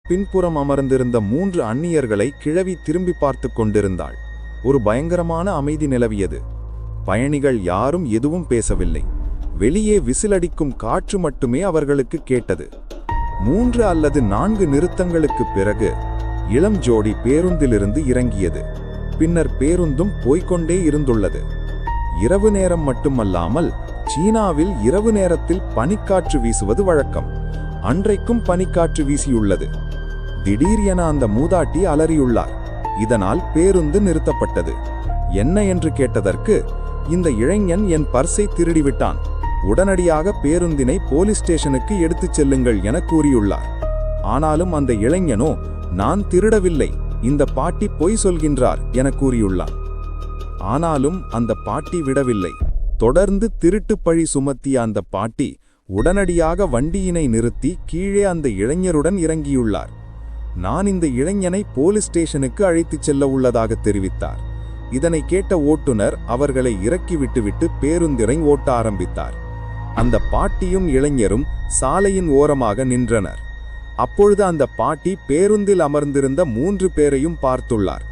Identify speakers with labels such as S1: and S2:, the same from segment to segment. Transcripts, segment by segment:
S1: பின்புறம் அமர்ந்திருந்த 3 அந்நியர்களை கிழவி திரும்பி பார்த்து கொண்டிருந்தாள். ஒரு பயங்கரமான அமைதி நிலவியது. பயணிகள் யாரும் எதுவும் பேசவில்லை. வெளியே விசிலடிக்கும் காற்று மட்டுமே அவர்களுக்கு கேட்டது. 3 அல்லது 4 நிறுத்தங்களுக்கு பிறகு இளம் ஜோடி பேருந்திலிருந்து இறங்கியது. பின்னர் பேருந்தும் போய்கொண்டே இருந்துள்ளது. இரவு நேரம் மட்டுமல்லாமல் சீனாவில் இரவு நேரத்தில் பனிக்காற்று வீசுவது வழக்கம். அன்றைக்கும் பனிக்காற்று வீசியுள்ளது. திடீரென அந்த மூதாட்டி அலறியுள்ளார். இதனால் பேருந்து நிறுத்தப்பட்டது. என்ன என்று கேட்டதற்கு, இந்த இளைஞன் என் பர்ஸை திருடிவிட்டான், உடனடியாக பேருந்தினை போலீஸ் ஸ்டேஷனுக்கு எடுத்துச் செல்லுங்கள் என கூறியுள்ளார். ஆனாலும் அந்த இளைஞனோ, நான் திருடவில்லை, இந்த பாட்டி பொய் சொல்கின்றார் என கூறியுள்ளார். ஆனாலும் அந்த பாட்டி விடவில்லை. தொடர்ந்து திருட்டு பழி சுமத்திய அந்த பாட்டி உடனடியாக வண்டியினை நிறுத்தி கீழே அந்த இளைஞருடன் இறங்கியுள்ளார். நான் இந்த இளைஞனை போலீஸ் ஸ்டேஷனுக்கு அழைத்துச் செல்ல உள்ளதாக தெரிவித்தார். இதனை கேட்ட ஓட்டுநர் அவர்களை இறக்கிவிட்டுவிட்டு பேருந்தினை ஓட்ட ஆரம்பித்தார். அந்த பாட்டியும் இளைஞரும் சாலையின் ஓரமாக நின்றனர். அப்பொழுது அந்த பாட்டி பேருந்தில் அமர்ந்திருந்த 3 பேரையும் பார்த்துள்ளார்.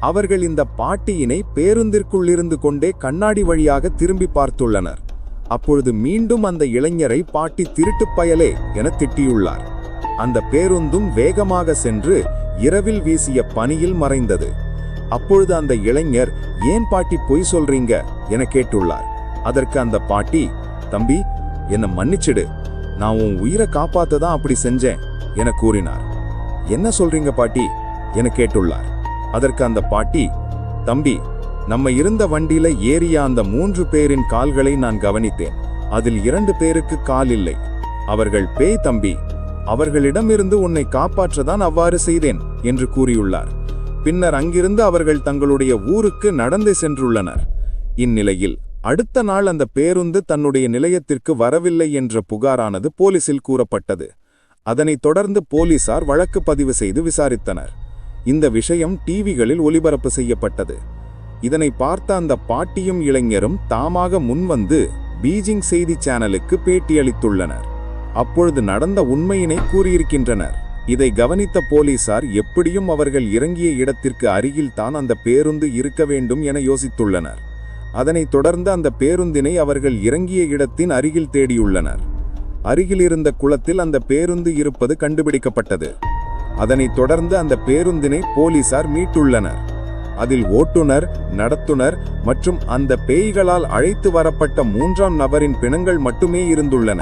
S1: அவர்கள் இந்த பாட்டியினை பேருந்திற்குள் இருந்து கொண்டே கண்ணாடி வழியாக திரும்பி பார்த்துள்ளனர். அப்பொழுது மீண்டும் அந்த இளைஞரை பாட்டி திருட்டுப் பயலே என திட்டியுள்ளார். அந்த பேருந்தும் வேகமாக சென்று இரவில் வீசிய பனியில் மறைந்தது. அப்பொழுது அந்த இளைஞர், ஏன் பாட்டி பொய் சொல்றீங்க என கேட்டுள்ளார். அதற்கு அந்த பாட்டி, தம்பி என்னை மன்னிச்சிடு, நான் உன் உயிரை காப்பாத்ததான் அப்படி செஞ்சேன் என கூறினார். என்ன சொல்றீங்க பாட்டி என கேட்டுள்ளார். அதற்கு அந்த பாட்டி, தம்பி, நம்ம இருந்த வண்டியில ஏறிய அந்த 3 பேரின் கால்களை நான் கவனித்தேன். அதில் 2 பேருக்கு கால் இல்லை. அவர்கள் பேய் தம்பி, அவர்களிடமிருந்து உன்னை காப்பாற்றதான் அவ்வாறு செய்தேன் என்று கூறியுள்ளார். பின்னர் அங்கிருந்து அவர்கள் தங்களுடைய ஊருக்கு நடந்து சென்றுள்ளனர். இந்நிலையில் அடுத்த நாள் அந்த பேருந்து தன்னுடைய நிலையத்திற்கு வரவில்லை என்ற புகாரானது போலீசில் கூறப்பட்டது. அதனைத் தொடர்ந்து போலீசார் வழக்கு பதிவு செய்து விசாரித்தனர். இந்த விஷயம் டிவிகளில் ஒளிபரப்பு செய்யப்பட்டது. இதனை பார்த்த அந்த பாட்டியும் இளைஞரும் தாமாக முன்வந்து பீஜிங் செய்தி சேனலுக்கு பேட்டியளித்துள்ளனர். அப்பொழுது நடந்த உண்மையினை கூறியிருக்கின்றனர். இதை கவனித்த போலீசார் எப்படியும் அவர்கள் இறங்கிய இடத்திற்கு அருகில் தான் அந்த பேருந்து இருக்க வேண்டும் என யோசித்துள்ளனர். அதனைத் தொடர்ந்து அந்த பேருந்தினை அவர்கள் இறங்கிய இடத்தின் அருகில் தேடியுள்ளனர். அருகில் இருந்த குளத்தில் அந்த பேருந்து இருப்பது கண்டுபிடிக்கப்பட்டது. அதனைத் தொடர்ந்து அந்த பேருந்தினை போலீசார் மீட்டுள்ளனர். அதில் ஓட்டுநர், நடத்துனர் மற்றும் அந்த பேய்களால் அழைத்து வரப்பட்ட 3ஆம் நபரின் பிணங்கள் மட்டுமே இருந்துள்ளன.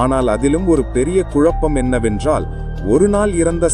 S1: ஆனால் அதிலும் ஒரு பெரிய குழப்பம் என்னவென்றால், ஒரு நாள் இறந்த